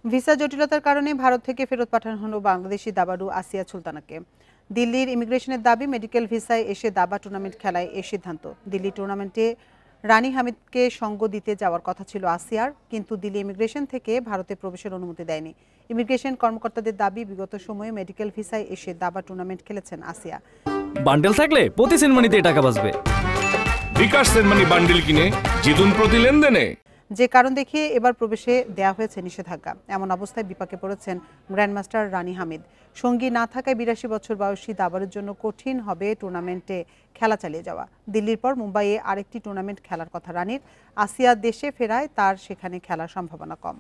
Visa জটিলতার কারণে ভারত থেকে ফেরত পাঠানো হলো বাংলাদেশি দাবাড়ু আসিয়া সুলতানাকে। দিল্লির ইমিগ্রেশনের দাবি, মেডিকেল ভিসায় এসে দাবা টুর্নামেন্ট খেলায় এই সিদ্ধান্ত। দিল্লি টুর্নামেন্টে রানী হামিদকে সঙ্গ দিতে যাওয়ার কথা ছিল আসিয়ার, কিন্তু দিল্লি ইমিগ্রেশন থেকে ভারতে প্রবেশের অনুমতি দেয়নি। ইমিগ্রেশন কর্মকর্তাদের দাবি, বিগত সময়ে মেডিকেল ভিসায় এসে দাবা টুর্নামেন্ট খেলেছেন আসিয়া। বান্ডেল থাকলে প্রতি সেনমানিতে টাকা বাঁচবে। বিকাশ সেনমানি বান্ডেল কিনে জিতুন প্রতি লেনদেনে। যে কারণ দেখিয়ে এবার প্রবেশে দেয়া হয়েছে নিষেধাজ্ঞা। এমন অবস্থায় বিপাকে পড়েছেন গ্র্যান্ডমাস্টার রানী হামিদ। সঙ্গী না থাকায় 82 বছর বয়সী দাবারের জন্য কঠিন হবে টুর্নামেন্টে খেলা চালিয়ে যাওয়া। দিল্লির পর মুম্বাইয়ে আরেকটি টুর্নামেন্ট খেলার কথা রানীর। আসিয়া দেশে ফেরায় তার সেখানে খেলার সম্ভাবনা কম।